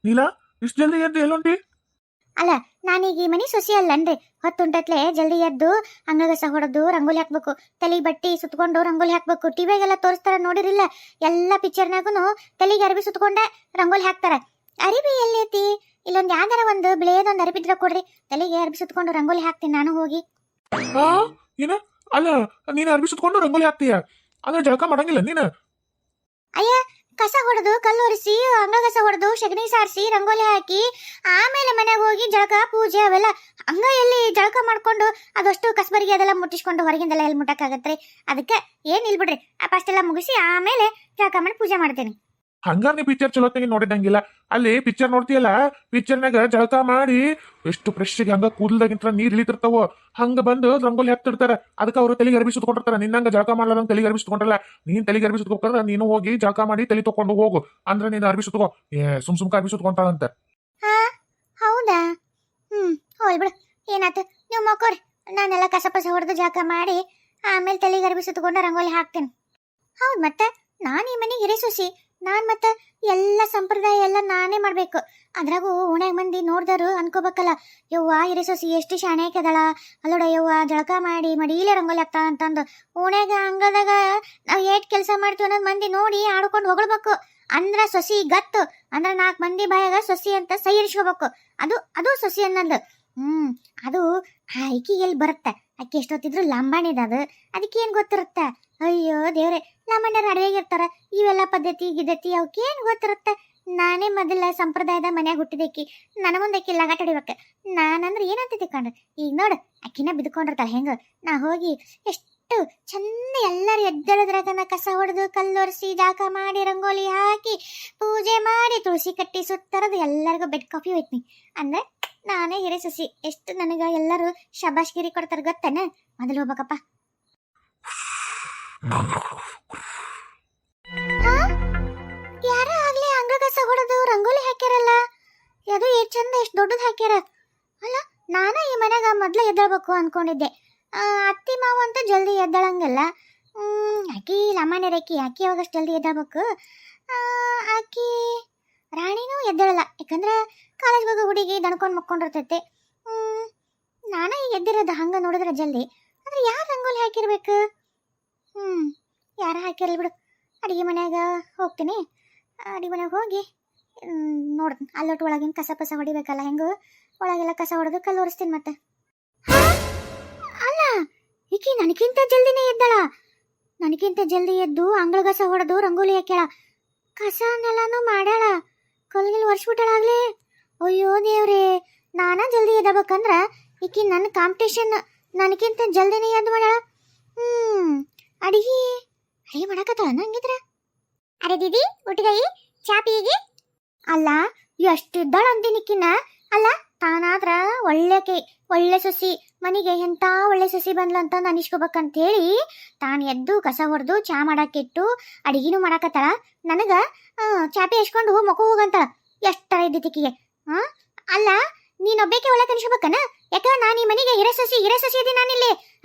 ನೀಲಾ ಇಷ್ಟು ಜಲ್ದಿ ಎದ್ದು ಎಲ್ಲುಂಟಿ? ಅಲ್ಲ ನಾನೀಗ ಈ ಮನಿ ಸೊಸಿ ಅಲ್ಲನ್ರಿ. ಹೊತ್ತುಂಟತ್ಲೆ ಜಲ್ದಿ ಎದ್ದು ಅಂಗಳಗಸ ಹೊಡೆದು ರಂಗೋಲಿ ಹಾಕ್ಬೇಕು, ತಲೆಗೆ ಬಟ್ಟಿ ಸುತ್ಕೊಂಡು ರಂಗೋಲಿ ಹಾಕ್ಬೇಕು. ಟಿವಿಯಾಗೆಲ್ಲ ತೋರಿಸ್ತಾರ ನೋಡಿರಿಲ್ಲ, ಎಲ್ಲ ಪಿಕ್ಚರ್ನಾಗೂ ತಲೆಗೆ ಅರಿವಿ ಸುತ್ಕೊಂಡೆ ರಂಗೋಲಿ ಹಾಕ್ತಾರ. ಅರಿವಿ ಎಲ್ಲೈತಿ? ಇಲ್ಲೊಂದು ಯಾವ್ದಾರ ಒಂದು ಬಿಳಿಯದೊಂದು ಅರಿವಿ ಇದ್ರೆ ಕೊಡ್ರಿ, ತಲೆಗೆ ಅರಿವಿ ಸುತ್ಕೊಂಡು ರಂಗೋಲಿ ಹಾಕ್ತೀನಿ ನಾನು ಹೋಗಿ. ಏನ? ಅಲ್ಲ ನೀನು ಅರ್ಬಿ ಸುತ್ಕೊಂಡು ರಂಗೋಲಿ ಹಾಕ್ತೀಯ, ಅಂದ್ರೆ ಜಳಕ ಮಾಡಂಗಿಲ್ಲ ನೀನು? ಅಯ್ಯ, ಕಸ ಹೊಡೆದು ಕಲ್ಲೊರೆಸಿ ಅಂಗಗಸ ಹೊಡೆದು ಸಗಣಿ ಸಾರಿಸಿ ರಂಗೋಲಿ ಹಾಕಿ ಆಮೇಲೆ ಮನೆಗೆ ಹೋಗಿ ಜಳಕ ಪೂಜೆ ಅವೆಲ್ಲ ಹಂಗ ಎಲ್ಲಿ ಜಳಕ ಮಾಡ್ಕೊಂಡು ಅದಷ್ಟು ಕಸಬರಿಗೆ ಅದೆಲ್ಲ ಮುಟ್ಟಿಸ್ಕೊಂಡು ಹೊರಗಿಂದೆಲ್ಲ ಎಲ್ಲಿ ಮುಟ್ಟಕ್ಕಾಗತ್ರಿ? ಅದಕ್ಕೆ ಏನ್ ಇಲ್ ಬಿಡ್ರಿ, ಅಷ್ಟೆಲ್ಲ ಮುಗಿಸಿ ಆಮೇಲೆ ಜಳಕ ಮಾಡಿ ಪೂಜೆ ಮಾಡ್ತೀನಿ. ಹಂಗಾರ ನೀ ಪಿಕ್ಚರ್ ಚಲೋತ್ನಾಗಿ ನೋಡಿದಂಗಿಲ್ಲ. ಅಲ್ಲಿ ಪಿಕ್ಚರ್ ನೋಡ್ತೀಯಲ್ಲ, ಪಿಕ್ಚರ್ನಾಗ ಜಳಕ ಮಾಡಿ ಎಷ್ಟು ಫ್ರೆಶ್ಗೆ ಹಂಗ ಕೂದಲ್ದಾಗಿಂತ ನೀರ್ ಇಳಿತಿರ್ತಾವ, ಹಂಗ ಬಂದು ರಂಗೋಲಿ ಹಾಕ್ತಿರ್ತಾರ. ಅದಕ್ಕೆ ಅವರು ತಲೆಗೆ ಅರ್ಬಿ ಸುತ್ಕೊಂಡಿರ್ತಾರ. ನಿನ್ನಂಗ ಜಳಕ ಮಾಡ್ಲಾರಂಗ ತಲೆಗೆ ಅರ್ಬಿ ಸುತ್ಕೊಂಡ್ರಲ್ಲ, ನೀನ್ ತಲೆಗೆ ಅರ್ಬಿ ಸುತ್ಕೋಕ್ರ ನೀನು ಹೋಗಿ ಜಳಕ ಮಾಡಿ ತಲೆ ತಕೊಂಡು ಹೋಗು, ಅಂದ್ರೆ ನೀನು ಅರ್ಬಿ ಸುತ್ಕೋ. ಸುಮ್ಕ ಅರ್ಬಿ ಸುತ್ಕೊಂತಾಳಂತ. ಹಾ ಹೌದಾ? ಹೋಯ್ ಬಿಡು, ಏನಾಯ್ತು ನೀವು ಮಕ್ಕೋರಿ. ನಾನೆಲ್ಲ ಕಸ ಪಸ ಹೊಡೆದು ಜಳಕ ಮಾಡಿ ಆಮೇಲೆ ತಲೆಗೆ ಅರ್ಬಿ ಸುತ್ಕೊಂಡು ರಂಗೋಲಿ ಹಾಕ್ತೇನೆ. ಹೌದು, ಮತ್ತೆ ನಾನು ಈ ಮನೆಗೆ ಹಿರೇ ಸೊಸಿ. ನಾನ್ ಮತ್ತೆ ಎಲ್ಲ ಸಂಪ್ರದಾಯ ಎಲ್ಲ ನಾನೇ ಮಾಡ್ಬೇಕು. ಅದ್ರಾಗೂ ಓಣ್ಯಾಗ ಮಂದಿ ನೋಡ್ದಾರು ಅನ್ಕೋಬೇಕಲ್ಲ, ಯವ್ವ ಹಿರೇ ಸೊಸಿ ಎಷ್ಟು ಶಾಣೆ ಆಕ್ಯದಳ ಅಲ್ಲೋಡ, ಯವ್ವ ಜಳಕ ಮಾಡಿ ಮಡೀಲೆ ರಂಗೋಲಿ ಹಾಕ್ತಾ ಅಂತಂದು ಓಣ್ಯಾಗ ಅಂಗದಾಗ ನಾವು ಏಟ್ ಕೆಲಸ ಮಾಡ್ತೀವಿ ಅನ್ನೋದು ಮಂದಿ ನೋಡಿ ಆಡ್ಕೊಂಡು ಹೊಗಳ್ಬೇಕು. ಅಂದ್ರ ಸೊಸಿ ಗತ್ತು, ಅಂದ್ರ 4 ಮಂದಿ ಬಾಯಾಗ ಸೊಸಿ ಅಂತ ಸೈ ಇರಿಸ್ಕೋಬೇಕು. ಅದು ಸೊಸಿ ಅನ್ನೋದು. ಅದು ಆಕಿ ಎಲ್ಲಿ ಬರುತ್ತೆ? ಅಕ್ಕಿ ಎಷ್ಟೊತ್ತಿದ್ರು ಲಂಬಾಣಿದ ಅದಕ್ಕೆ ಏನ್ ಗೊತ್ತಿರುತ್ತೆ? ಅಯ್ಯೋ ದೇವ್ರೆ, ಲಂಬಾಣ್ಯರ ಅಡವೆಗಿರ್ತಾರ, ಇವೆಲ್ಲ ಪದ್ಧತಿ ಗಿದ್ದತಿ ಅವಕ್ಕೇನ್ ಗೊತ್ತಿರುತ್ತೆ? ನಾನೇ ಮೊದಲ ಸಂಪ್ರದಾಯದ ಮನ್ಯಾಗ ಹುಟ್ಟಿದಕ್ಕಿ, ನನ್ನ ಮುಂದೆ ಅಕ್ಕಿ ಲಗಾಟ ಹೊಡಿಬೇಕು. ನಾನಂದ್ರೆ ಏನಂತ ತಿಳ್ಕೊಂಡ್ರೆ, ಈಗ ನೋಡು ಅಕ್ಕಿನ ಬಿದ್ಕೊಂಡಿರ್ತಾಳೆ ಹೆಂಗ, ನಾ ಹೋಗಿ ಎಷ್ಟು ಚಂದ ಎಲ್ಲರೂ ಎದ್ದೇಳದ್ರಾಗನ ಕಸ ಹೊಡೆದು ಕಲ್ಲೊರೆಸಿ ಜಾಕ ಮಾಡಿ ರಂಗೋಲಿ ಹಾಕಿ ಪೂಜೆ ಮಾಡಿ ತುಳಸಿ ಕಟ್ಟಿ ಸುತ್ತರದು ಎಲ್ಲರಿಗೂ ಬೆಡ್ ಕಾಫಿ ಹೋಯ್ತೀನಿ ಅಂದ್ರೆ ನಾನೇ ಹಿರೇ ಸೊಸಿ. ಎಷ್ಟು ನನಗ ಎಲ್ಲರೂ ಶಬಾಷ್ಗಿರಿ ಕೊಡ್ತಾರ ಗೊತ್ತೇನ? ಮೊದಲು ಹೋಗ್ಬೇಕಪ್ಪ. ಯಾರ ಆಗ್ಲಿ ಅಂಗಗಸ ಹೊಡೆದು ರಂಗೋಲಿ ಹಾಕ್ಯಾರಲ್ಲ, ಅದು ಎಷ್ಟು ಚಂದ ಎಷ್ಟು ದೊಡ್ಡದು ಹಾಕ್ಯಾರ ಅಲ್ಲ. ನಾನ ಈ ಮನ್ಯಾಗ ಮೊದ್ಲು ಎದ್ದೇಳ್ಬೇಕು ಅನ್ಕೊಂಡಿದ್ದೆ. ಅತ್ತಿ ಮಾವು ಅಂತ ಜಲ್ದಿ ಎದ್ದೇಳಂಗಲ್ಲ. ಆಕಿ ಲಮಾನ್ಯರಕ್ಕಿ, ಆಕಿ ಯಾವಾಗಷ್ಟು ಜಲ್ದಿ ಎದ್ದೇಳ್ಬೇಕು. ಆಕಿ ರಾಣಿನೂ ಎದ್ದೇಳಲ್ಲ, ಯಾಕಂದ್ರೆ ಕಾಲೇಜ್ಗೆ ಹೋಗೋ ಹುಡುಗಿ ದಣ್ಕೊಂಡು ಮಕ್ಕೊಂಡಿರ್ತೈತೆ. ನಾನ ಈಗ ಎದ್ದಿರೋದು ಹಂಗ ನೋಡಿದ್ರೆ ಜಲ್ದಿ. ಆದ್ರೆ ಯಾರು ರಂಗೋಲಿ ಹಾಕಿರ್ಬೇಕು? ಯಾರ ಹಾಕಿರಲ್ಲ ಬಿಡು. ಅಡಿಗೆ ಮನ್ಯಾಗ ಹೋಗ್ತೀನಿ, ಅಡಿಗೆ ಮನ್ಯಾಗ ಹೋಗಿ ನೋಡ್ತೀನಿ. ಅಲ್ಲೊಟ್ಟು ಒಳಗಿನ ಕಸ ಪಸ ಹೊಡಿಬೇಕಲ್ಲ, ಹೆಂಗು ಒಳಗೆಲ್ಲ ಕಸ ಹೊಡೆದು ಕಲ್ಲು ಒರೆಸ್ತೀನಿ. ಮತ್ತೆ ಅಲ್ಲ, ಈಕಿ ನನಗಿಂತ ಜಲ್ದಿನೇ ಎದ್ದಾಳ. ನನಗಿಂತ ಜಲ್ದಿ ಎದ್ದು ಅಂಗಳ ಕಸ ಹೊಡೆದು ರಂಗೋಲಿ ಹಾಕ್ಯಾಳ, ಕಸನೆಲ್ಲಾನು ಮಾಡ್ಯಾಳ, ಕಲ್ಗಿಲ್ ಒರೆಸ್ಬಿಟ್ಟಾಳಾಗ್ಲಿ. ಅಯ್ಯೋ ದೇವ್ರೇ, ನಾನ ಜಲ್ದಿ ಎದ್ದಬೇಕಂದ್ರ ಈಕಿ ನನ್ನ ಕಾಂಪಿಟೇಷನ್, ನನಗಿಂತ ಜಲ್ದಿನೇ ಎದ್ದು ಮಾಡ್ಯಾಳ. ಅಡಿಗೆ ಮಾಡಕತ್ತಾಳ ನಂಗಿದ್ರ. ಅರೆ ದೀದಿ, ಊಟಗಾಯಿ ಚಾ ಪೀಗಿ. ಅಲ್ಲ ಎಷ್ಟು ಇದ್ದಾಳ ಅಂತೀನಿಕ್ಕಿನ. ಅಲ್ಲ ತಾನಾದ್ರ ಒಳ್ಳೆ ಸೊಸಿ, ಮನೆಗೆ ಎಂತ ಒಳ್ಳೆ ಸೊಸಿ ಬಂದ್ಲ ಅಂತ ಅನಿಸ್ಕೋಬೇಕಂತೇಳಿ ತಾನು ಎದ್ದು ಕಸ ಹೊಡೆದು ಚಾ ಮಾಡಾಕಿಟ್ಟು ಅಡಿಗೆನೂ ಮಾಡಾಕತ್ತಾಳ. ನನಗ ಚಾಪೆ ಎಸ್ಕೊಂಡು ಮಕ್ಕ ಹೋಗಂತಾಳ. ಎಷ್ಟರ ಇದ್ದಿತಿಕಿಗೆ. ಅಲ್ಲ ನೀನೊಬ್ಬೇಕೆ ಒಳ್ಳೆ ಕನಿಸ್ಕೋಬೇಕನ? ಯಾಕ ನಾನು ಈ ಮನೆಗೆ ಹಿರೇ ಸೊಸಿ ಇದೀನಿ ನಾನಿಲ್ಲಿ.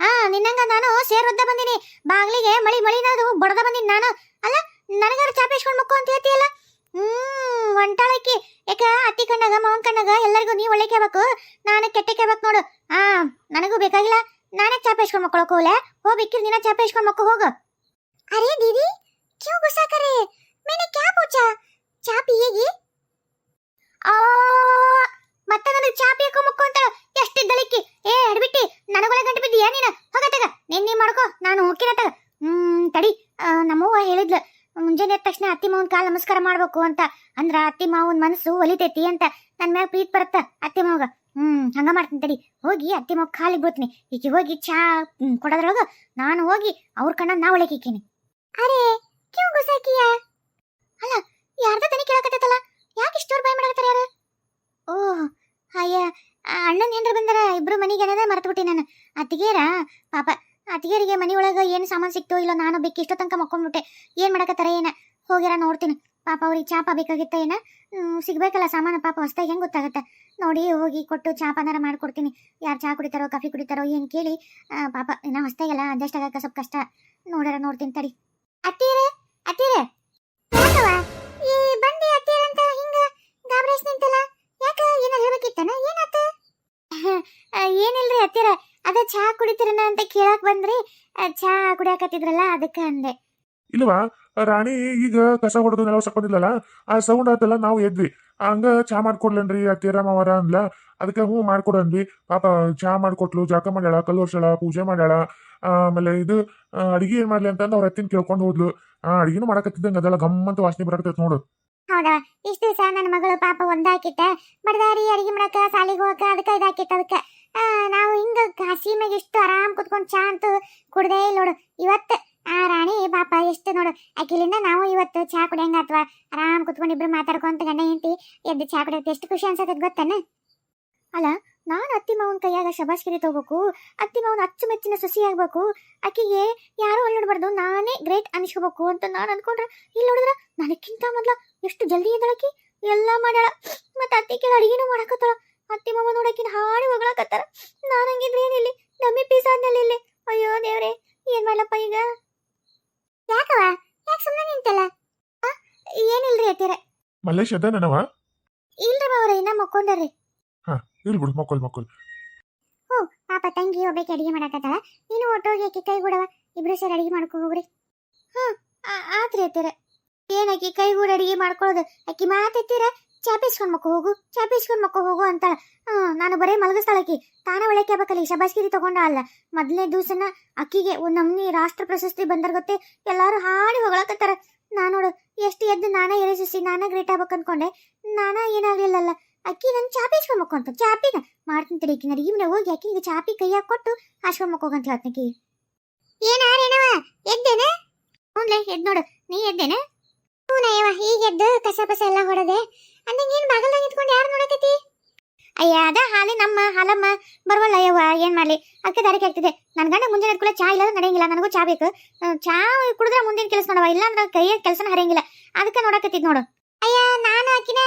ನಿನ್ನಂಗ ನಾನು ಸೇರೊದ್ದ ಬಂದಿನಿ, ಬಾಗ್ಲಿಗೆ ಮಳಿನಾದು ಬಡದ ಬಂದಿನಿ ನಾನು. ಅಲ್ಲ ನನಗಾರ ಚಾಪೆ ಎಸ್ಕೊಂಡು ಮಕ್ಕೋ ಅಂತ ಹೇಳ್ತೀಯಲ್ಲ. ಒಂಟಾಳಕ್ಕಿ. ಯಾಕ ಅತ್ತಿ ಕಣ್ಣಾಗ ಮಾವನ್ ಕಣ್ಣಾಗ ಎಲ್ಲರಿಗೂ ನೀ ಒಳ್ಳೆ ಕೇಳ್ಬೇಕು, ನಾನು ಕೆಟ್ಟ ಕೇಳ್ಬೇಕು ನೋಡು. ನನಗೂ ಬೇಕಾಗಿಲ್ಲ. ನಾನೇ ಚಾಪೆ ಎಸ್ಕೊಂಡು ಮಕ್ಕಳಕ್ಕೆ ಹೋಗ್ಲೆ? ಹೋಗ್ಬೇಕಿರ್ ನೀನ ಚಾಪೆ ಎಸ್ಕೊಂಡು ಮಕ್ಕ ಹೋಗ. ಅರೆ ದೀದಿ, ಕ್ಯೂ ಗುಸ್ಸಾ ಕರೆ? मैंने क्या पूछा? चा पिएगी? ಮತ್ತೆ ನನಗೆ ಚಾ ಬೇಕು ಮಕ್ಕೋ ಅಂತ ಎಷ್ಟಿದ್ದಳಿಕ್ಕಿ. ಹಿಡ್ಬಿಟ್ಟಿ ನನಗೊಳೆ ಗಂಟು ಬಿದ್ದೀಯಾ ನೀನು? ಹೋಗತ್ತಾಗ ನೀನ್ ಮಾಡ್ಕೋ, ನಾನು ಹೋಗ್ಕಿರತ್ತಾಗ. ತಡಿ, ನಮ್ಮವ್ವ ಹೇಳಿದ್ಲು ಮುಂಜಾನೆ ಎದ್ದ ತಕ್ಷಣ ಅತ್ತಿ ಮಾವನ್ ಕಾಲ್ ನಮಸ್ಕಾರ ಮಾಡ್ಬೇಕು ಅಂತ. ಅಂದ್ರ ಅತ್ತಿ ಮಾವನ್ ಮನಸ್ಸು ಒಲಿತೈತಿ ಅಂತ, ನನ್ ಮ್ಯಾಗ ಪ್ರೀತಿ ಬರುತ್ತ ಅತ್ತಿ ಮಾವಗ. ಹಂಗ ಮಾಡ್ತೀನಿ ತಡಿ. ಹೋಗಿ ಅತ್ತಿ ಮಾವ ಕಾಲಿಗೆ ಬಿಡ್ತೀನಿ. ಈಕಿ ಹೋಗಿ ಚಾ ಕೊಡೋದ್ರೊಳಗ ನಾನು ಹೋಗಿ ಅವ್ರ ಕಣ್ಣ ನಾ ಒಳಕಿಕ್ಕೀನಿ. ಅರೆ ಕ್ಯೂ ಗುಸಾಕಿಯ? ಅಲ್ಲ ಯಾರ್ದ ತನಿ ಕೇಳಕತ್ತೈತಲ್ಲ, ಯಾಕೆ ಇಷ್ಟೋರ್ ಬಾಯ್ ಮಾಡಕತ್ತಾರ ಯಾರು? ಓಹ್ ಅಯ್ಯ, ಅಣ್ಣನ ಹೆಂಡ್ರ ಬಂದಾರ, ಇಬ್ರು ಮನೆಗೆ ಅನ್ನೋದ ಮರೆತುಬಿಟ್ಟಿ ನಾನು. ಅತ್ತಿಗೇರ ಪಾಪ, ಅತ್ತಿಗೇರಿಗೆ ಮನೆ ಒಳಗ ಏನು ಸಾಮಾನು ಸಿಕ್ತೋ ಇಲ್ಲೋ, ನಾನು ಬೇಕಿ ಇಷ್ಟೋ ತನಕ ಮಕ್ಕೊಂಡ್ಬಿಟ್ಟೆ. ಏನ್ ಮಾಡಕತ್ತಾರ ಏನ, ಹೋಗ್ಯಾರ ನೋಡ್ತೀನಿ. ಪಾಪ ಅವ್ರಿಗೆ ಚಾಪ ಬೇಕಾಗಿತ್ತ ಏನ, ಸಿಗ್ಬೇಕಲ್ಲ ಸಾಮಾನು. ಪಾಪ ಹೊಸ್ತಾಗ ಹೆಂಗ್ ಗೊತ್ತಾಗತ್ತ ನೋಡಿ, ಹೋಗಿ ಕೊಟ್ಟು ಚಾಪನಾರ ಮಾಡ್ಕೊಡ್ತೀನಿ. ಯಾರು ಚಾ ಕುಡಿತಾರೋ ಕಾಫಿ ಕುಡಿತಾರೋ ಏನ್ ಕೇಳಿ. ಪಾಪ ಇನ್ನ ಹೊಸ್ತಾಗೆಲ್ಲ ಅಡ್ಜಸ್ಟ್ ಆಗಕ್ಕ ಸ್ವಲ್ಪ ಕಷ್ಟ. ನೋಡ್ತೀನಿ ತಡಿ. ಅತ್ತೀರೆ ಈ ಬಂದಿ ಅತ್ತೀರಂತ ಹಿಂಗ ಗಾಬ್ರೇಸ್ ನಿಂತ ಏನಿಲ್ರಿ ಹತ್ತಿರ ಅದ ಚಹಾ ಕುಡಿತೀರನ ಅಂತ ಕೇಳಕ್ ಬಂದ್ರಿ. ಚಹಾ ಕುಡಿಯಾಕತ್ತಿದ್ರಲ್ಲ ಅದಕ್ಕ ಅಂದೆ. ಇಲ್ವಾ ರಾಣಿ ಈಗ ಕಸ ಹೊಡೆದು ನೆಲ ಬಂದಿಲ್ಲಲ್ಲ, ಆ ಸೌಂಡ್ ಆತಲ್ಲ ನಾವು ಎದ್ವಿ. ಹಂಗ ಚಾ ಮಾಡ್ಕೊಡ್ಲೇನ್ರಿ ಅತ್ತೀರ ಮಾವರ ಅಂದ್ಲ. ಅದಕ್ಕೆ ಹ್ಞೂ ಮಾಡ್ಕೊಡನ್ವಿ. ಪಾಪ ಚಾ ಮಾಡ್ಕೊಟ್ಲು, ಜಾಕ ಮಾಡ್ಯಾಳ, ಕಲ್ಲು ವರ್ಷಾಳ, ಪೂಜೆ ಮಾಡ್ಯಾಳ. ಆಮೇಲೆ ಇದು ಅಡಿಗೆ ಏನ್ ಮಾಡ್ಲಿ ಅಂತಂದು ಅವ್ರ ಅತ್ತಿನ ಕೇಳ್ಕೊಂಡು ಹೋದ್ಲು. ಅಡಿಗೆನೂ ಮಾಡಕತ್ತಿದ್ದಂಗ ಅದೆಲ್ಲ ಗಮ್ಮಂತ ವಾಸನೆ ಬರಾಕತ್ತೈತ್ ನೋಡು. ಹೌದಾ, ಇಷ್ಟ ದಿವಸ ನನ್ನ ಮಗಳು ಪಾಪ ಒಂದಾಕಿಟ್ಟ ಬಡದಾರಿ ಅಡಿಗೆ ಮಾಡಕ ಸಾಲಿಗೆ ಹೋಗಕ ಅದಕ್ಕ ಇದಾಕಿಟ್ಟ. ಅದಕ್ಕ ನಾವು ಹಿಂಗ ಹಸಿಮೆಗೆ ಎಷ್ಟು ಆರಾಮ್ ಕುತ್ಕೊಂಡ್ ಚಾ ಅಂತೂ ಕುಡ್ದೇ ಇಲ್ಲ ನೋಡು ಇವತ್ತು. ಆ ರಾಣಿ ಪಾಪ ಎಷ್ಟು ನೋಡು, ಆಕಿಲಿಂದ ನಾವು ಇವತ್ತು ಚಾ ಕುಡಿಯಂಗ ಅಥವಾ ಆರಾಮ್ ಕುತ್ಕೊಂಡು ಇಬ್ರು ಮಾತಾಡ್ಕೊಂತ ಗಂಡ ಹೆಂಡತಿ ಎದ್ದು ಚಾ ಕುಡಿಯೋದು ಎಷ್ಟು ಖುಷಿ ಅನ್ಸತ್ತದ ಗೊತ್ತೇನ. ಅಲ್ಲ, ನಾನು ಅತ್ತಿ ಮಾವನ ಕೈಯಾಗ ಶಬಾಷ್ಗಿರಿ ತಗೋಬೇಕು, ಅತ್ತಿ ಮಾವನ ಅಚ್ಚುಮೆಚ್ಚಿನ ಸೊಸಿ ಆಗ್ಬೇಕು, ಆಕಿಗೆ ಯಾರು ಅಲ್ಲಿ ನೋಡ್ಬಾರ್ದು, ನಾನೇ ಗ್ರೇಟ್ ಅನಿಸ್ಕೋಬೇಕು ಅಂತ ನಾನು ಅನ್ಕೊಂಡ್ರೆ ಇಲ್ಲಿ ನೋಡಿದ್ರ ನನಕ್ಕಿಂತ ಮೊದ್ಲ ಎಷ್ಟು ಜಲ್ದಿ ಎದ್ದಳಕಿ ಎಲ್ಲ ಮಾಡ್ಯಾಳ. ಮತ್ತೆ ಅತ್ತಿ ಕೆಲ ಅಡಿಗೆನೂ ಮಾಡಕತ್ತಾಳ. ಅತ್ತಿ ಮಾವ ನೋಡಕಿನ ಹಾಡಿ ಹೊಗಳಕತ್ತಾರ. ನಾನು ಹಂಗಿದ್ರೆ ಏನಿಲ್ಲಿ ಡಮ್ಮಿ ಪೀಸ್ ಆದ್ಮೇಲೆ ಇಲ್ಲಿ. ಅಯ್ಯೋ ದೇವ್ರೆ, ಏನ್ ಮಾಡ್ಲಪ್ಪ ಈಗ? ಯಾಕವ ಯಾಕೆ ಸುಮ್ಮನೆ ನಿಂತಲ್ಲ? ಏನಿಲ್ರಿ ಅತ್ತೀರ. ಮಲ್ಲೇಶ್ ಅದ ನನವ? ಇಲ್ರಿ ಮಾವ್ರ, ಇನ್ನ ಮಕ್ಕೊಂಡ್ರಿ. ಇಲ್ ಬಿಡು, ಮಕ್ಕಳು. ಹ್ಞೂ, ಪಾಪ ತಂಗಿ ಒಬ್ಬಕ್ಕೆ ಅಡಿಗೆ ಮಾಡಕತ್ತಾಳ. ನೀನು ಒಟ್ಟೋಗಿ ಆಕಿ ಕೈ ಗೂಡವ, ಇಬ್ರು ಸೇರಿ ಅಡಿಗೆ ಮಾಡ್ಕೊ ಹೋಗ್ರಿ. ಆತ್ರಿ ಅತ್ತೀರ. ಏನ್ ಆಕಿ ಕೈ ಗೂಡ ಅಡಿಗೆ ಮಾಡ್ಕೊಳ್ಳೋದು, ಆಕಿ ಮಾತೆತ್ತೀರ ಚಾಪಿಸ್ಕೊಂಡ್ ಮಕ್ಕೋ ಹೋಗು ಅಂತಾಳ. ನಾನು ಬರೇ ಮಲಗಿಸ್ತಾಳಕಿ, ತಾನ ಒಳಕ್ಕೆ ಆಗ್ಬೇಕಲ್ಲಿ ಶಬಾಷ್ಗಿರಿ ತಗೊಂಡ ಅಲ್ಲ. ಮೊದಲನೇ ದಿವ್ಸನ ಅಕ್ಕಿಗೆ ಒಂದ್ ನಮ್ನಿ ರಾಷ್ಟ್ರ ಪ್ರಶಸ್ತಿ ಬಂದರ್ ಗೊತ್ತೇ, ಎಲ್ಲಾರು ಹಾಡಿ ಹೊಗಳಕತ್ತಾರ. ನೋಡು ಎಷ್ಟು ಎದ್ದು ನಾನ ಎರೆಸಿಸಿ ನಾನ ಗ್ರೇಟ್ ಆಗ್ಬೇಕು ಅನ್ಕೊಂಡೆ, ನಾನ ಏನಾಗ್ಲಿಲ್ಲಲ್ಲ. ಅಕ್ಕಿ ನನ್ ಚಾಪಿಸ್ಕೊಂಡ್ ಮಕ್ಕೊಂತ ಚಾಪಿನ ಮಾಡ್ತೀನಿ ತಡಿ. ಅಡಿಗೆ ಮನೆ ಹೋಗಿ ಅಕ್ಕಿಗೆ ಚಾಪಿ ಕೈಯಾಗ ಕೊಟ್ಟು ಹಾಸ್ಕೊಂಡ್ ಮಕ್ಕೋಗಂತ ಹೇಳ್ತನಕಿ. ಏನಾರೇನವ ಎದ್ದೇನೆ? ಹ್ಞೂನ್ಲೆ ಎದ್ ನೋಡು, ನೀ ಎದ್ದೇನೆ? ಹ್ಞೂನಯ್ಯವ, ಈಗ ಎದ್ದು ಕಸ ಪಸ ಎಲ್ಲ ಹೊಡದೆ. ಅಂದಂಗೆ ಏನ್ ಬಾಗಲ್ದಾಗ ಇಟ್ಕೊಂಡು ಯಾರು ನೋಡಕತ್ತಿ? ಅಯ್ಯ ಅದ ಹಾಲಿ ನಮ್ಮ ಹಾಲಮ್ಮ ಬರವಲ್ಲ ಅಯ್ಯವ್ವ, ಏನ್ ಮಾಡ್ಲಿ ಅದಕ್ಕೆ ದಾರಿಗೆ ಆಗ್ತಿದೆ. ನನ್ ಗಂಡ ಮುಂಜಾನೆ ಕೂಡ ಚಾ ಇಲ್ಲ ನಡೆಯಂಗಿಲ್ಲ, ನನಗೂ ಚಾ ಬೇಕು. ಚಾ ಕುಡಿದ್ರೆ ಮುಂದಿನ ಕೆಲಸ ನೋಡವ, ಇಲ್ಲ ಅಂದ್ರೆ ಕೈಯ ಕೆಲಸನ ಹರಿಯಂಗಿಲ್ಲ. ಅದಕ್ಕೆ ನೋಡಕತ್ತಿದ್ ನೋಡು. ಅಯ್ಯ ನಾನು ಆಕಿನ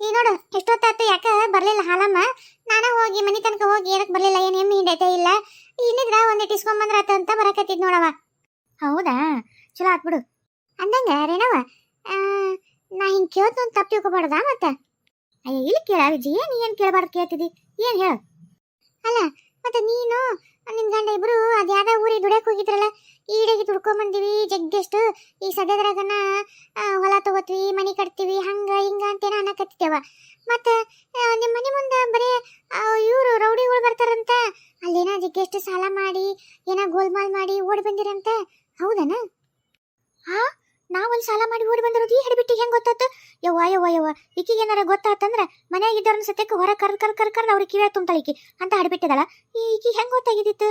ಈ ನೋಡು ಎಷ್ಟೊತ್ತಾತು ಯಾಕ ಬರ್ಲಿಲ್ಲ ಹಾಲಮ್ಮ. ನಾನ ಹೋಗಿ ಮನಿ ತನಕ ಹೋಗಿ ಏನಕ್ ಬರ್ಲಿಲ್ಲ, ಏನ್ ಎಮ್ಮೆ ಹಿಂಡೈತೆ ಇಲ್ಲ ಇನ್ನಿದ್ರ ಒಂದಿಟ್ಟು ಇಸ್ಕೊಂಬಂದ್ರಾತ ಅಂತ ಬರಕತ್ತಿದ್ ನೋಡವ. ಹೌದಾ, ಚಲೋ ಆತ್ಬಿಡು. ಅಂದಂಗ ರೇಣವ, ನಾ ಹಿಂಗ್ ಕೇಳ್ತು ಅಂತ ತಪ್ಪು ತಿಳ್ಕೊಬಾರ್ದಾ ಮತ್ತ? ಅಯ್ಯ ಇಲ್ಲಿ ಕೇಳ ವಿಜಿ, ನೀ ಏನ್ ಕೇಳಬಾರ್ದು ಕೇಳ್ತಿದಿ, ಏನ್ ಹೇಳು? ಅಲ್ಲ ಮತ್ತೆ ನೀನು ನಿನ್ ಗಂಡ ಇಬ್ರು ಅದ್ಯಾದ ಊರಿಗೆ ದುಡ್ಯಕ್ ಹೋಗಿದ್ರಲ್ಲ, ಈಡೆಗೆ ದುಡ್ಕೊಂಬಂದಿವಿ ಜಗ್ಗೆಷ್ಟು. ಈ ಸದ್ಯದ್ರಾಗನ ಹೊಲ ತಗೋತೀವಿ, ಮನಿ ಕಟ್ತೀವಿ, ಹಂಗ ಹಿಂಗ ಅಂತೇನ ಅನ್ನಕತ್ತಿದ್ದೇವ. ಮತ್ತ ನಿಮ್ಮ ಮನೆ ಮುಂದೆ ಬರೀ ಇವ್ರು ರೌಡಿಗಳು ಬರ್ತಾರಂತ, ಅಲ್ಲೇನ ಜಗ್ಗೆಷ್ಟು ಸಾಲ ಮಾಡಿ ಏನ ಗೋಲ್ಮಾಲ್ ಮಾಡಿ ಓಡಿ ಬಂದಿರಂತ, ಹೌದನ? ನಾವಲ್ಲಿ ಸಾಲ ಮಾಡಿ ಓಡಿ ಬಂದಿರೋದು ಈ ಹಿಡಿಬಿಟ್ಟಿಗೆ ಹೆಂಗ್ ಗೊತ್ತಾತು? ಯವ್ವ ಈಕಿಗೆ ಏನಾರ ಗೊತ್ತಾತಂದ್ರ ಮನೆಯಾಗಿದ್ದವ್ರನ್ನ ಸತ್ಯಕ್ಕೆ ಹೊರ ಕರ್ದು ಅವ್ರಿಗೆ ಕಿವಿಯಾಗ ತುಂಬ್ತಾಳಿಕಿ ಅಂತ ಹಡಿಬಿಟ್ಟಿದಳ. ಈಕಿ ಹೆಂಗ್ ಗೊತ್ತಾಗಿದ್ದಿತ್ತು?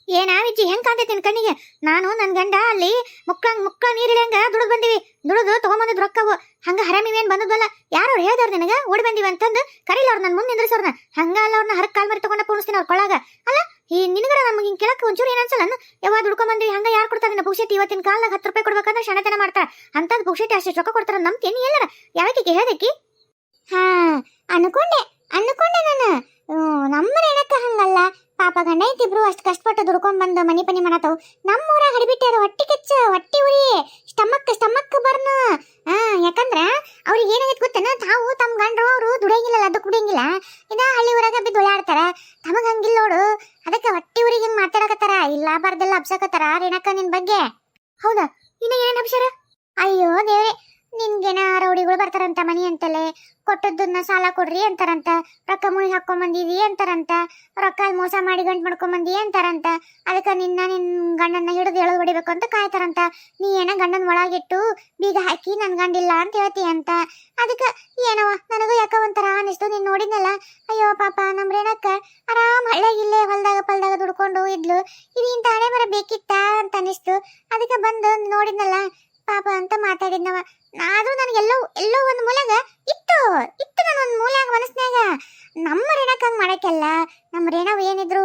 ಏನ ವಿಜ್ಜಿ ಹೆಂಗ್ ಕಾಣ್ತೈತಿ ನಿನ್ ಕಣ್ಣಿಗೆ? ನಾನು ನನ್ ಗಂಡ ಅಲ್ಲಿ ಮುಕ್ಕ ನೀರಿಳಂಗ ದುಡಿದ್ ಬಂದಿವಿ, ದುಡಿದು ತಗೊಂಬಂದಿದ್ ರೊಕ್ಕವು. ಹಂಗ ಹರಾಮಿವೇನ್ ಬಂದದಲ್ಲ, ಯಾರು ಹೇಳ್ದಾರ ನಿನಗ ಓಡಿ ಬಂದಿವಿ ಅಂತಂದು? ಕರೀಲ ಅವ್ರ ನನ್ ಮುಂದೆ ನಿಂದ್ರಿಸೋರ್ನ, ಹಂಗ ಅಲ್ಲ ಅವ್ರನ್ನ ಹರಕ್ ಕಾಲ್ ಮರಿ ತಗೊಂಡ ಪೂಣಿಸ್ತೀನಿ ಅವ್ರ ಕೊಳ್ಳಾಗ. ಅಲ್ಲ ಈ ನಿನಗರ ನಮ್ಗೆ ಹಿಂಗ್ ಕೇಳಕ್ ಒಂಚೂರು ಏನ್ ಅನ್ಸಲ್ಲ? ಯಾವಾಗ ದುಡ್ಕೊಂಬಂದ್ವಿ ಹಂಗ ಯಾರು ಕೊಡ್ತಾರ? ನಿನ್ನ ಪುಕ್ಷೇಟಿ ಇವತ್ತಿನ ಕಾಲದಾಗ 10 ರೂಪಾಯಿ ಕೊಡ್ಬೇಕಂದ್ರೆ ಶಣತನ ಮಾಡ್ತಾರ ಅಂತದ್ ಪುಕ್ಷೇಟಿ ಅಷ್ಟು ರೊಕ್ಕ ಕೊಡ್ತಾರ ನಂಬ್ತೇನಿ ಎಲ್ಲರ? ಯಾವಕ್ಕೆ ಹೇಳ್ದಕ್ಕಿ? ಅನ್ಕೊಂಡೆ ನಾನು ನಮ್ಮ ರೇಣಕ್ಕ ಹಂಗಲ್ಲ ಪಾಪ. ಗಂಡ ಇಬ್ರು ಅಷ್ಟು ಕಷ್ಟಪಟ್ಟು ದುಡ್ಕೊಂಡ್ ಬಂದು ಮನಿ ಪನಿ ಮಾಡತಾವ್. ನಮ್ಮೂರ ಹಡಿಬಿಟ್ಟಾರ ಹೊಟ್ಟಿ ಕೆಚ್ಚ, ಹೊಟ್ಟಿ ಉರಿ, ಸ್ಟಮಕ್ ಬರ್ನ. ಯಾಕಂದ್ರ ಅವ್ರಿಗೆ ಏನಾಗೈತೆ ಗೊತ್ತೇನ, ತಾವು ತಮ್ಮ ಗಂಡ್ರು ಅವರು ದುಡಿಯಂಗಿಲ್ಲ, ಅದಕ್ಕೆ ಕುಡಿಯಂಗಿಲ್ಲ. ಇದ ಹಳ್ಳಿ ಊರಾಗ ಬಿದ್ದು ಓಡಾಡ್ತಾರ, ತಮಗ್ ಹಂಗಿಲ್ಲ ನೋಡು. ಅದಕ್ಕೆ ಹೊಟ್ಟಿ ಊರಿಗೆ ಹಿಂಗ್ ಮಾತಾಡಕತ್ತಾರ, ಇಲ್ಲ ಬಾರ್ದೆಲ್ಲ ಅಬ್ಸಕತ್ತಾರ ರೇಣಕ್ಕ ನಿನ್ ಬಗ್ಗೆ. ಹೌದಾ, ಇನ್ನ ಏನೇನ್ ಅಬ್ಸಾರ? ಅಯ್ಯೋ ದೇವ್ರೆ, ನಿನ್ಗೇನ ರೌಡಿಗಳು ಬರ್ತಾರಂತ ಮನಿ ಅಂತಲೇ, ಕೊಟ್ಟದ್ದನ್ನ ಸಾಲ ಕೊಡ್ರಿ ಅಂತಾರಂತ, ರೊಕ್ಕ ಮುಳಿ ಹಾಕೊಂಬಂದಿವಿ ಅಂತಾರಂತ, ರೊಕ್ಕ ಮೋಸ ಮಾಡಿ ಗಂಟು ಮಾಡ್ಕೊಂಬಂದಿ ಅಂತಾರಂತ. ಅದಕ್ಕೆ ನಿನ್ ಗಂಡನ್ನ ಹಿಡಿದು ಎಳೆದು ಹೊಡಿಬೇಕು ಅಂತ ಕಾಯ್ತಾರಂತ. ನೀ ಏನ ಗಂಡನ ಒಳಗಿಟ್ಟು ಬೀಗ ಹಾಕಿ ನನ್ ಗಂಡಿಲ್ಲ ಅಂತ ಹೇಳ್ತಿ ಅಂತ. ಅದಕ್ಕೆ ಏನವ ನನಗೂ ಯಾಕ ಒಂಥರ ಅನಿಸ್ತು ನೀನ್ ನೋಡಿದ್ನಲ್ಲ. ಅಯ್ಯೋ ಪಾಪ ನಮ್ ರೇಣಕ್ಕ ಆರಾಮ್ ಹಳ್ಳಿಗಿಲ್ಲೇ ಹೊಲ್ದಾಗ ಪಲ್ದಾಗ ದುಡ್ಕೊಂಡು ಇದ್ಲು, ಇದು ಇಂತ ಹಣೆ ಬರ ಬೇಕಿತ್ತ ಅಂತ ಅನಿಸ್ತು. ಅದಕ್ಕೆ ಬಂದು ನೋಡಿದ್ನಲ್ಲ ಪಾಪ ಅಂತ ಮಾತಾಡಿದ್ನವ. ಆದ್ರೂ ನನಗೆಲ್ಲೋ ಒಂದು ಮೂಲೆಗ ಇತ್ತು ನಾನು ಒಂದು ಮೂಲೆಯಾಗ ಮನಸ್ನ್ಯಾಗ, ನಮ್ಮ ರೇಣಕ್ಕ ಹಂಗ್ ಮಾಡಕ್ಕೆಲ್ಲ. ನಮ್ಮ ರೇಣವ್ ಏನಿದ್ರು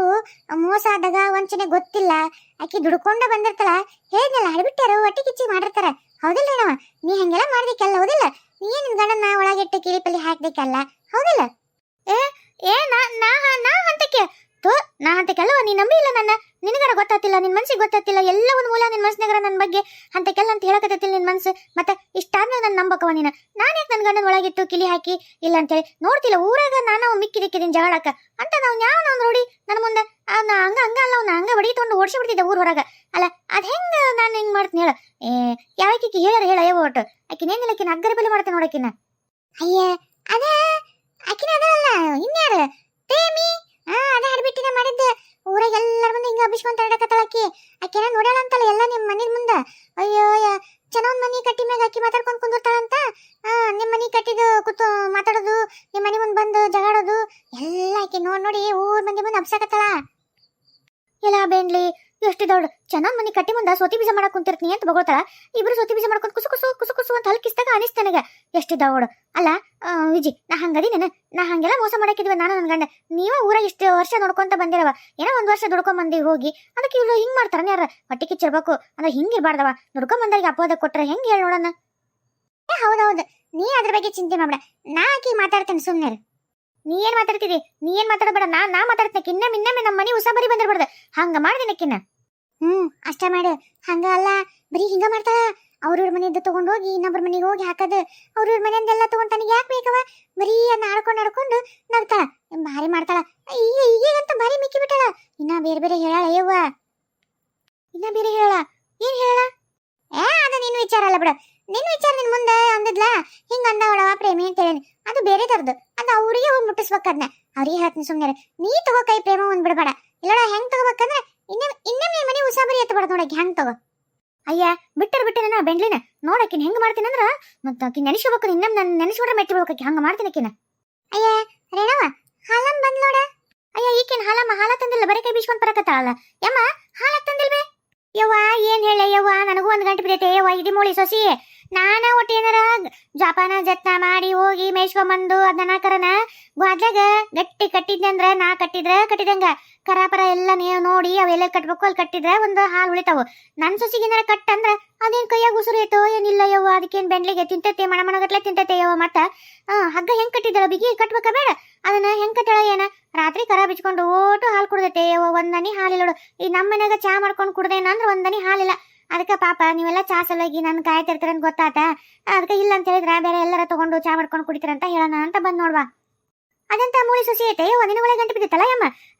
ಮೋಸ ಆದಾಗ ವಂಚನೆ ಗೊತ್ತಿಲ್ಲ, ಆಕಿ ದುಡ್ಕೊಂಡ ಬಂದಿರ್ತಾಳ. ಹೇಳಿದ್ನಲ್ಲ ಹಡ್ಬಿಟ್ಟಾರು ಹೊಟ್ಟಿ ಕಿಚ್ಚಿ ಮಾಡಿರ್ತಾರ, ಹೌದಿಲ್ಲ ರೇಣವ? ನೀ ಹಂಗೆಲ್ಲ ಮಾಡ್ದಿಕ್ಕಲ್ಲ, ಹೌದಿಲ್ಲ? ನೀ ನಿನ್ ಗಂಡನ್ನ ಒಳಗಿಟ್ಟು ಕಿಲಿಪಲ್ಲಿ ಹಾಕ್ಬೇಕಲ್ಲ, ಹೌದಿಲ್ಲ? ನಾ ಹಂತಕ್ಕೆ ನಾ ಅಂತ ಕೆಲವ ನೀ ನಂಬಿ ಇಲ್ಲ ನನ್ನ ನಿನಗರ ಗೊತ್ತಾತಿಲ್ಲ ನಿನ್ ಮನ್ಸಿಗೆ ಗೊತ್ತಾತಿಲ್ಲ ಎಲ್ಲ ಒಂದು ಮೂಲ ನಿನ್ ಮನ್ಸಿನಾಗರ ನನ್ನ ಬಗ್ಗೆ ಅಂತ ಕೆಲ ಅಂತ ಹೇಳಕತ್ತಿಲ್ಲ ನಿನ್ ಮನ್ಸು ಮತ್ತೆ ಇಷ್ಟಾದ್ಮೇಲೆ ನನ್ನ ನಂಬಕವ ನೀನು ನಾನು ಯಾಕೆ ನನ್ನ ಗಂಡನ ಒಳಗಿಟ್ಟು ಕಿಲಿ ಹಾಕಿ ಇಲ್ಲ ಅಂತೇಳಿ ನೋಡ್ತಿಲ್ಲ ಊರಾಗ ನಾನು ಮಿಕ್ಕಿದಿಕ್ಕಿದ್ದೀನಿ ಜಗಳಕ್ಕ ಅಂತ ನಾವು ಯಾವ ನೋಡಿ ನನ್ನ ಮುಂದೆ ಹಂಗ ಅಲ್ಲ ಅವ್ನ ಹಂಗ ಬಡಿ ತೊಗೊಂಡು ಓಡಿಸಿ ಬಿಡ್ತಿದ್ದೆ ಊರ್ ಹೊರಗ ಅಲ್ಲ ಅದ್ ಹೆಂಗ ನಾನು ಹೆಂಗ್ ಮಾಡ್ತೀನಿ ಹೇಳ ಯಾವಕಿ ಹೇಳ ಓಟು ಆಕಿನೇನಿಲ್ಲ ಆಕಿನ ಅಗ್ಗರ ಬೆಲೆ ಮಾಡ್ತೇನೆ ನೋಡಕಿನ ಅಯ್ಯ ಅದ ಆಕಿನ ಅದಲ್ಲ ಇನ್ಯಾರ ಪ್ರೇಮಿ ಅದ ಹಾಡ್ಬಿಟ್ಟಿನ ಮಾಡಿದ್ದೆ ಊರಾಗ ಎಲ್ಲರ ಮುಂದೆ ಹಿಂಗ ಅಭಿಷ್ಕೊಂತ ಆಡಕತ್ತಾಳಕಿ ಆಕೆನ ನೋಡ್ಯಾಳ ಅಂತಲ್ಲ ಎಲ್ಲ ನಿಮ್ ಮನೆ ಮುಂದೆ ಅಯ್ಯೋ ಚೆನ್ನಾಗ್ ಮನಿ ಕಟ್ಟಿ ಮ್ಯಾಗ ಆಕಿ ಮಾತಾಡ್ಕೊಂಡ್ ಕುಂದಿರ್ತಾಳಂತ ನಿಮ್ ಮನಿ ಕಟ್ಟಿದು ಕೂತು ಮಾತಾಡೋದು ನಿಮ್ ಮನಿ ಮುಂದ್ ಬಂದು ಜಗಾಡೋದು ಎಲ್ಲ ಆಕಿ ನೋಡಿ ಊರ್ ಮಂದಿ ಮುಂದೆ ಅಬ್ಸಾಕತ್ತಾಳ ಎಲ್ಲ ಬೇಂಡ್ಲಿ ಎಷ್ಟು ದೊಡ್ಡ ಚೆನ್ನಾಗ್ ಮನಿ ಕಟ್ಟಿ ಮುಂದ ಸೋತಿ ಬೀಜ ಮಾಡಕ್ ಕುಂತಿರ್ತೀನಿ ಅಂತ ಬಗೋತಾಳ ಇಬ್ರು ಸೋತಿ ಬೀಜ ಮಾಡ್ಕೊಂಡು ಕುಸು ಅಂತ ಹಲ್ಕಿಸ್ದಾಗ ಅನಿಸ್ತ ನನಗ ಎಷ್ಟು ದೊಡ್ಡ ಅಲ್ಲ ವಿಜಿ ನಾ ಹಂಗದಿನೇನ ನಾ ಹಂಗೆಲ್ಲ ಮೋಸ ಮಾಡಾಕಿದ್ವಿ ನಾನು ನನ್ನ ಗಂಡ ನೀವ ಊರಾಗ ಇಷ್ಟು ವರ್ಷ ನೋಡ್ಕೊಂತ ಬಂದಿರವ ಏನೋ ಒಂದ್ ವರ್ಷ ದುಡ್ಕೊಂಡ್ ಬಂದಿ ಹೋಗಿ ಅದಕ್ಕೆ ಇವ್ರು ಹಿಂಗ್ ಮಾಡ್ತಾರ ಯಾರ ಹೊಟ್ಟೆ ಕಿಚ್ಚಿರ್ಬೇಕು ಅಂದ್ರೆ ಹಿಂಗಿರ್ಬಾರ್ದವ ದುಡ್ಕೊಂಡ್ ಬಂದವ್ರಿಗೆ ಅಪ್ಪೋದ ಕೊಟ್ರೆ ಹೆಂಗ್ ಹೇಳಿ ನೋಡೋಣ ಹೌದೌದು ನೀ ಅದ್ರ ಬಗ್ಗೆ ಚಿಂತೆ ಮಾಡ್ಬೇಡ ನಾ ಆಕಿ ಮಾತಾಡ್ತೇನೆ ಸುಮ್ನೆ ನೀ ಏನ್ ಮಾತಾಡ್ತಿದಿ ನೀ ಏನ್ ಮಾತಾಡಬೇಡ ನಾ ಮಾತಾಡ್ತೇನೆ ಇನ್ನೊಮ್ಮೆ ನಮ್ಮ ಮನಿ ಉಸಾಬರಿ ಬಂದಿರ್ಬಾರ್ದು ಹಂಗ ಮಾಡ್ದಿನಕ್ಕಿನ್ನ ಅಷ್ಟ ಮಾಡು ಹಂಗ ಅಲ್ಲ ಬರೀ ಹಿಂಗ ಮಾಡ್ತಾಳ ಅವ್ರವ್ರ ಮನೆಯಿಂದ ತಗೊಂಡೋಗಿ ಇನ್ನೊಬ್ರ ಮನೆಗೆ ಹೋಗಿ ಹಾಕದು ಅವ್ರವ್ರ ಮನೆಯಿಂದೆಲ್ಲ ತಗೊಂಡ್ ತನಗೆ ಯಾಕೆ ಬೇಕವ ಬರೀ ಅದನ್ನ ಆಡ್ಕೊಂಡು ನಗ್ತಾಳ ಭಾರಿ ಮಾಡ್ತಾಳ ಈಗಂತ ಭಾರಿ ಮಿಕ್ಕಿ ಬಿಟ್ಟಾಳ ಇನ್ನ ಬೇರೆ ಹೇಳಾಳ ಯವ್ವ ಇನ್ನ ಬೇರೆ ಹೇಳ ಏನ್ ಹೇಳ ಅದು ನಿನ್ ವಿಚಾರ ಅಲ್ಲ ಬಿಡು ನಿನ್ ವಿಚಾರ ನಿನ್ ಮುಂದೆ ಅಂದಿದ್ಲ ಹಿಂಗ ಅಂದವಳವ ಪ್ರೇಮಿ ಅಂತ ಹೇಳಿ ಅದು ಬೇರೆ ತರದು ಅದು ಅವ್ರಿಗೆ ಹೋಗಿ ಮುಟ್ಟಿಸ್ಬೇಕದ್ನ ಅವ್ರಿಗೆ ಹೇಳ್ತೀನಿ ಸುಮ್ನೆ ನೀ ತಗೋ ಕೈ ಪ್ರೇಮ ಒಂದ್ ಬಿಡ್ಬೇಡ ಇಲ್ಲ ಹೆಂಗ್ ತಗೋಬೇಕಂದ್ರೆ ಇನ್ನೊಮ್ಮೆ ಮನೆ ಉಸಾಬರಿ ಎತ್ತಬಾರ್ದು ನೋಡಕ್ಕೆ ಹೆಂಗ್ ತಗೋ ಅಯ್ಯ ಬಿಟ್ಟನ ಬೆಂಡ್ಲಿನ ನೋಡಕಿನ್ ಹೆಂಗ್ ಮಾಡ್ತೀನಿ ಅಂದ್ರ ಮತ್ತ ಆಕಿ ನೆನೆಸ್ಕೋಬೇಕು ಇನ್ನೊಮ್ಮೆ ನಾನು ನೆನೆಸ್ಕೊಂಡ್ರೆ ಮೆಟ್ಟಿ ಬಿಡ್ಬೇಕು ಹಂಗ ಮಾಡ್ತೀನಿ ಆಕಿನ ಅಯ್ಯ ರೇಣವ ಹಾಲಂ ಬಂದ್ ನೋಡ ಅಯ್ಯ ಈಕಿನ ಹಾಲ ತಂದಿಲ್ಲ ಬರೀ ಕೈ ಬೀಸ್ಕೊಂಡ್ ಬರಕತ್ತಾಳಲ್ಲ ಯಮ್ಮ ಹಾಲ ತಂದಿಲ್ವೇ ಯವ್ವ ಏನ್ ಹೇಳ ಯವ್ವ ನನಗೂ ಒಂದ್ ಗಂಟೆ ಬಿಡೈತೆ ಯವ್ವ ಇಡಿ ಮೂಳಿ ಸೊಸಿ ನಾನ ಒಟ್ಟು ಏನಾರ ಜಪಾನ ಜತ್ನ ಮಾಡಿ ಹೋಗಿ ಮೇಯ್ಸ್ಕೊಂಬಂದು ಅದನ್ನ ಕರನ ಗ್ವಾದ್ಲಾಗ ಗಟ್ಟಿ ಕಟ್ಟಿದ್ನೆ ಅಂದ್ರ ನಾ ಕಟ್ಟಿದಂಗ ಕರಾಪರ ಎಲ್ಲ ನೀವು ನೋಡಿ ಅವೆಲ್ಲ ಕಟ್ಬೇಕು ಅಲ್ಲಿ ಕಟ್ಟಿದ್ರೆ ಒಂದು ಹಾಲು ಉಳಿತಾವು ನನ್ ಸೊಸಿಗೆ ಏನಾರ ಕಟ್ ಅಂದ್ರ ಅದೇನ್ ಕೈಯಾಗ ಉಸುರು ಐತೋ ಏನಿಲ್ಲ ಯವ್ವ ಅದಕ್ಕೇನ್ ಬೆಂಡ್ಲಿಗೆ ತಿಂತೈತೆ ಮಣಗಟ್ಲೆ ತಿಂತೈತೆ ಯವ್ವ ಮತ್ತ ಹಗ್ಗ ಹೆಂಗ್ ಕಟ್ಟಿದ್ದಾಳ ಬಿಗಿ ಕಟ್ಬೇಕ ಬೇಡ ಅದನ್ನ ಹೆಂಗ್ ಕಟ್ಟಳ ಏನ ರಾತ್ರಿ ಕರ ಬಿಚ್ಕೊಂಡು ಓಟು ಹಾಲು ಕುಡ್ದೈತೆ ಯವ್ವ ಒಂದನಿ ಹಾಲಿಲ್ಲೋಡು ಈ ನಮ್ಮ ಮನ್ಯಾಗ ಚಾ ಮಾಡ್ಕೊಂಡು ಕುಡ್ದೇನ ಅಂದ್ರ ಒಂದನಿ ಹಾಲಿಲ್ಲ ಅದಕ್ಕೆ ಪಾಪ ನೀವೆಲ್ಲ ಚಾ ಸಲುವಾಗಿ ನನ್ ಕಾಯ್ತಿರ್ತೀರಂತ ಗೊತ್ತಾತ ಅದಕ್ಕೆ ಇಲ್ಲ ಅಂತ ಹೇಳಿದ್ರ ಬೇರೆ ಎಲ್ಲರ ತಗೊಂಡು ಚಾ ಮಾಡ್ಕೊಂಡು ಕುಡಿತೀರಂತ ಹೇಳೋಣ ಅಂತ ಬಂದ್ ನೋಡ್ವಾ ಅದಂತ ಮೂಳಿ ಸೊಸಿ ಐತೆ ಯವ್ವ ನಿನ್ನ ಒಳಗೆ ಗಂಟೆ ಬಿದ್ದಿತ್ತಲ್ಲ ಯಮ್ಮ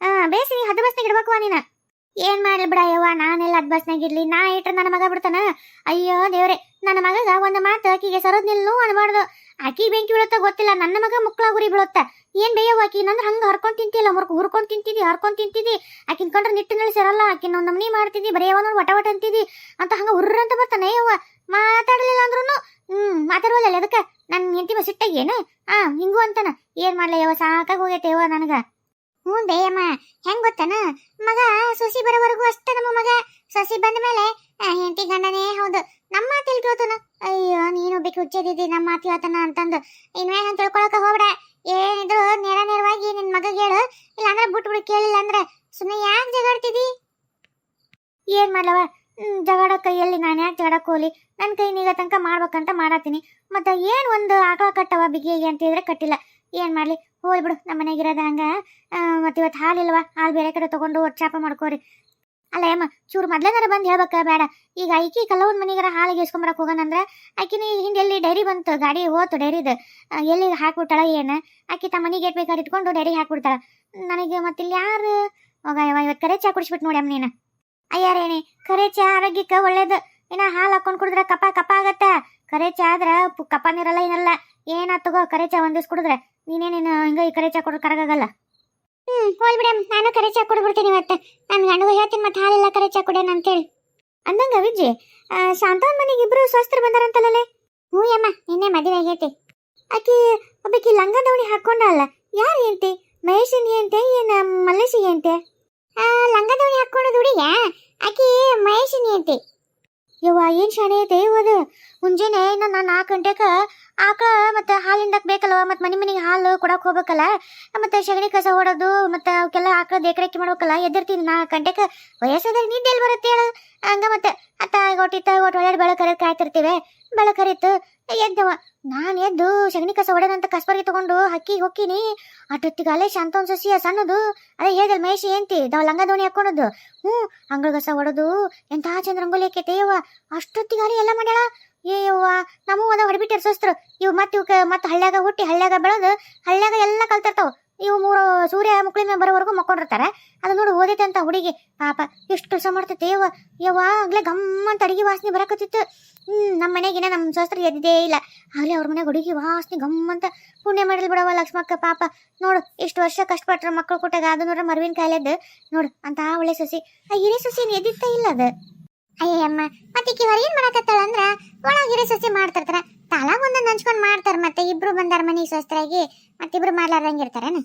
ಬೇಸಿ ಹದ್ದು ಬಸ್ನಾಗ ಇಡ್ಬೇಕು ನೀನ ಏನ್ ಮಾಡ್ಲಿ ಬಿಡ ಯವ್ವ ನಾನೆಲ್ಲ ಹದ್ ಬಸ್ನಾಗ ಇರ್ಲಿ ನಾ ಇಟ್ರ ನನ್ನ ಮಗ ಬಿಡ್ತಾನ ಅಯ್ಯೋ ದೇವ್ರೆ ನನ್ನ ಮಗಗ ಒಂದು ಮಾತು ಆಕಿಗೆ ಸರೋದ್ ನಿಲ್ನು ಅನ್ಬಾರ್ದು ಆಕಿ ಬೆಂಕಿ ಬೀಳುತ್ತ ಗೊತ್ತಿಲ್ಲ ನನ್ನ ಮಗ ಮುಕ್ಳ ಗುರಿ ಬೀಳುತ್ತ ಏನ್ ಬೇಯವ್ವ ಆಕಿ ನಂದ್ರ ಹಂಗ ಹರ್ಕೊಂಡ್ ತಿಂತಿಲ್ಲ ಹುರ್ಕೊಂಡ್ ತಿಂತಿದಿ ಆಕಿನ್ ಕಂಡ್ರೆ ನಿಟ್ಟಿನಲ್ಲಿ ಸೇರಲ್ಲ ಆಕಿನ ಒಂದ್ ನಮ್ನಿ ಮಾಡ್ತಿದ್ದಿ ಬರೀ ಯಾವನ ವಟ ಅಂತಿದಿ ಅಂತ ಹಂಗ ಹುರ್ರ ಅಂತ ಬರ್ತಾನೆ ಯವ್ವ ಮಾತಾಡ್ಲಿಲ್ಲ ಅಂದ್ರೂ ಮಾತಾಡುವಲ್ಲ ಅದಕ್ಕ ನನ್ ಹೆಂಡತಿ ಸಿಟ್ಟಾಗೇನ ಹಿಂಗೂ ಅಂತಾನ ಏನ್ ಮಾಡ್ಲ ಯವ್ವ ಸಾಕಾಗ ಹೋಗೈತೆ ಯವ್ವ ನನಗ ಬೇಯಮ್ಮ ಹೆಂಗ್ ಗೊತ್ತನ ಮಗ ಸೊಸಿ ಬರೋವರೆಗೂ ಅಷ್ಟ ನಮ್ಮ ಮಗ ಸೊಸಿ ಬಂದ ಮೇಲೆ ಹೆಂಡತಿ ಗಂಡನೇ ಹೌದು ನಮ್ಮ ಮಾತಿಲ್ ಕೇಳ್ತಾನ ಅಯ್ಯೋ ನೀನು ಬೇಕಿ ಹುಚ್ಚದಿದ್ದಿ ನಮ್ಮ ಮಾತು ಹೇಳ್ತಾನ ಅಂತಂದು ಇನ್ಮೇಲೆ ಅಂತ ತಿಳ್ಕೊಳಕ ಹೋಗ್ಬೇಡ ಏನಿದ್ರು ನೇರವಾಗಿ ನಿನ್ ಮಗ ಹೇಳು ಇಲ್ಲ ಅಂದ್ರೆ ಬಿಟ್ಬಿಡು ಕೇಳಿಲ್ಲ ಅಂದ್ರೆ ಸುಮ್ಮನೆ ಯಾಕೆ ಜಗಾಡ್ತಿದಿ ಏನ್ ಮಾಡ್ಲವ ಜಗಾಡ ಕೈಯಲ್ಲಿ ನಾನು ಯಾಕೆ ಜಗಾಡಕ್ ಹೋಗ್ಲಿ ನನ್ನ ಕೈ ನೀಗ ತನಕ ಮಾಡ್ಬೇಕಂತ ಮಾಡತ್ತೀನಿ ಮತ್ತೆ ಏನ್ ಒಂದು ಆಕಳ ಕಟ್ಟವ ಬಿಗಿಯಾಗಿ ಅಂತ ಹೇಳಿದ್ರೆ ಕಟ್ಟಿಲ್ಲ ಏನ್ ಮಾಡ್ಲಿ ಹೋಗ್ಬಿಡು ನಮ್ಮ ಮನೆಗಿರೋದ ಹಂಗ ಮತ್ತೆ ಇವತ್ತು ಹಾಲಿಲ್ವಾ ಹಾಲು ಬೇರೆ ಕಡೆ ತಗೊಂಡು ಒಟ್ಟು ಚಾಪ ಮಾಡ್ಕೋರಿ ಅಲ್ಲ ಯಮ್ಮ ಚೂರು ಮೊದ್ಲೇನಾರ ಬಂದು ಹೇಳ್ಬೇಕ ಬೇಡ ಈಗ ಐಕಿ ಕಲ್ಲವನ್ ಮನೆಗಾರ ಹಾಲಿಗೆ ಇಸ್ಕೊಂಬರಕ್ ಹೋಗೋಣಂದ್ರ ಆಕಿನಿ ಹಿಂದೆ ಎಲ್ಲಿ ಡೈರಿ ಬಂತು ಗಾಡಿ ಹೋತು ಡೈರಿದು ಎಲ್ಲಿ ಹಾಕ್ಬಿಟ್ಟಾಳ ಏನು ಆಕಿ ತಮ್ಮ ಮನೆಗೆ ಗೇಟ್ ಬೇಕಾದ್ರೆ ಇಟ್ಕೊಂಡು ಡೈರಿ ಹಾಕ್ಬಿಡ್ತಾಳ ನನಗೆ ಮತ್ತಿಲ್ಲಿ ಯಾರು ಹೋಗ ಇವತ್ತು ಕರೆ ಚಾ ಕುಡಿಸ್ಬಿಟ್ಟು ನೋಡಿ ಅಮ್ಮ ನೀನು ಅಯ್ಯಾರೇನಿ ಕರೆ ಚಾ ಆರೋಗ್ಯಕ್ಕೆ ಒಳ್ಳೇದು ಇನ್ನ ಹಾಲು ಹಾಕೊಂಡು ಕುಡಿದ್ರೆ ಕಪ ಆಗತ್ತ ಕರೆ ಚಾ ಆದ್ರ ಕಪ ನೀರಲ್ಲ ಏನಲ್ಲ ಏನಾತ್ ತಗೋ ಕರೆ ಚಾ ಒಂದಿವ್ಸ ಕುಡಿದ್ರೆ ನೀನೇನೇನು ಹಿಂಗ ಈ ಕರೆ ಚಾ ಕೊಡ್ರೆ ಕರಗಾಗಲ್ಲ ಹೋಲ್ ಬಿಡ ನಾನು ಕರೆ ಚಾ ಕುಡ್ಬಿಡ್ತೀನಿ ಇವತ್ತು ನನ್ನ ಗಂಡಗ ಹೇಳ್ತೀನಿ ಮತ್ತೆ ಹಾಲಿಲ್ಲ ಕರೆ ಚಾ ಕುಡಿಯೋಣ ಅಂತೇಳಿ ಅಂದಂಗ ವಿಜಯ್ ಶಾಂತವನ್ ಮನೆಗೆ ಇಬ್ರು ಸ್ವಸ್ಥರು ಬಂದಾರಂತಲ್ಲೇ ಹ್ಞೂ ಅಮ್ಮ ನಿನ್ನೆ ಮದುವೆ ಆಗೈತಿ ಆಕಿ ಒಬ್ಬಾಕಿ ಲಂಗ ದವಣಿ ಹಾಕೊಂಡಲ್ಲ ಯಾರು ಹೇಳ್ತಿ ಮಹೇಶನ್ ಹೇಳ್ತೆ ಏನ ಮಲ್ಲೇಶಿ ಹೇಳ್ತೆ ಲಂಗ ದವಣಿ ಹಾಕೊಂಡು ಹುಡುಗ ಆಕಿ ಮಹೇಶನ್ ಹೇಳ್ತಿ ಯವ್ವ ಏನ್ ಶಾಣೆ ಐತೆ ಇವದು ಮುಂಜಾನೆ ನಾನು 4 ಗಂಟೆಗೆ ಆಕಳ ಮತ್ತೆ ಹಾಲಿಂದಕ್ ಬೇಕಲ್ವ ಮತ್ತೆ ಮನೆಗೆ ಹಾಲು ಕೊಡಕ್ ಹೋಗ್ಬೇಕಲ್ಲ ಮತ್ತೆ ಸಗಣಿ ಕಸ ಹೊಡೋದು ಮತ್ತೆ ಅವಕ್ಕೆಲ್ಲ ಆಕಳ ದೇಕರೇಕಿ ಮಾಡ್ಬೇಕಲ್ಲ ಎದ್ದಿರ್ತೀನಿ 4 ಗಂಟೆಗೆ ವಯಸ್ಸಾದ್ರೆ ನಿದ್ದೆ ಎಲ್ಲಿ ಬರುತ್ತೆ ಹೇಳು ಹಂಗ ಮತ್ತೆ ಅತ್ತ ಒಟ್ಟು ಒಳ್ಳೆ ಬೆಳಕರಿತ್ ಕಾಯ್ತಿರ್ತೀವಿ ಬೆಳಕರಿತ್ತು ಎದ್ದವ ನಾನು ಎದ್ದು ಸಗಣಿ ಕಸ ಹೊಡೆದಂತ ಕಸ್ಬರ್ಗಿ ತಗೊಂಡು ಹಕ್ಕಿಗೆ ಹೊಕ್ಕಿನಿ. ಅಟೊತ್ತಿಗೆ ಅಲ್ಲೇ ಶಾಂತವನ್ ಸಸಿಯ ಸಣ್ಣದು ಅದೇ ಹೇಳ್ದಲ್ ಮಹೇಶ್ ಏಂತಿ ಲಂಗ ದೋಣಿ ಹಾಕೊಂಡದ್ದು. ಅಂಗಳ ಕಸ ಹೊಡೆದು ಎಂತ ಚಂದ ರಂಗೋಲಿ ಹಾಕೈತೆ ಯವ್ವ. ಅಷ್ಟೊತ್ತಿಗೆ ಅಲ್ಲೇ ಎಲ್ಲ ಮಾಡ್ಯಾಳ. ಏಯವ್ವ ನಮಗೂ ಅದ ಹೊಡಿಬಿಟ್ಟಾರ ಸೋಸ್ತ್ರು. ಇವ್ ಮತ್ತೆ ಹಳ್ಳ್ಯಾಗ ಹುಟ್ಟಿ ಹಳ್ಳ್ಯಾಗ ಬೆಳೆದು ಹಳ್ಳ್ಯಾಗ ಎಲ್ಲ ಕಲ್ತಿರ್ತಾವ. ಇವು ಮೂರು ಸೂರ್ಯ ಮುಕ್ಳಿ ಮೇಲೆ ಬರೋವರೆಗೂ ಮಕ್ಕೊಂಡಿರ್ತಾರೆ. ಅದು ನೋಡಿ ಓದೈತೆ ಅಂತ ಹುಡುಗಿ ಪಾಪ ಎಷ್ಟು ಕೆಲಸ ಮಾಡ್ತೈತೆ ಯವ್ವ. ಯವ್ವ ಆಗ್ಲೇ ಗಮ್ಮಂತ ಅಡಿಗೆ ವಾಸನೆ ಬರಕತ್ತಿತ್ತು. ನಮ್ಮ ಮನೆಗಿನ ನಮ್ಮ ಶಾಸ್ತ್ರ ಎದ್ದಿದ್ದೇ ಇಲ್ಲ. ಆಗ್ಲೇ ಅವ್ರ ಮನೆಗೆ ಹುಡುಗಿ ವಾಸನೆ ಗಮ್ಮಂತ. ಪುಣ್ಯ ಮಾಡಲ್ ಬಿಡವ ಲಕ್ಷ್ಮಕ್ಕ ಪಾಪ. ನೋಡು ಇಷ್ಟು ವರ್ಷ ಕಷ್ಟಪಟ್ರ ಮಕ್ಕಳು ಕೊಟ್ಟಾಗ ಅದು ನೋಡ್ರ ಮರ್ವಿನ ಕಾಯಿಲೆದ್ದು ನೋಡು ಅಂತ ಒಳ್ಳೆ ಸೊಸಿ. ಆ ಹಿರಿ ಸೊಸಿ ಎದ್ದಿತ್ತ ಇಲ್ಲ ಅದು. ಅಯ್ಯಮ್ಮ ಮತ್ತೆ ಈಕಿ ಹೊರಗೇನ್ ಮಾಡಕತ್ತಾಳ ಅಂದ್ರ ಒಳಗೆ ಹಿರಿ ಸೊಸಿ ಮಾಡ್ತಿರ್ತಾರ. ತಲಾ ಒಂದೊಂದು ಹಂಚ್ಕೊಂಡ್ ಮಾಡ್ತಾರ. ಮತ್ತೆ ಇಬ್ರು ಬಂದಾರ ಮನೆಗೆ ಸ್ವಸ್ಥರಾಗಿ ಮತ್ತಿಬ್ರು ಮಾಡ್ಲಾರ್ದಂಗಿರ್ತಾರೇನ.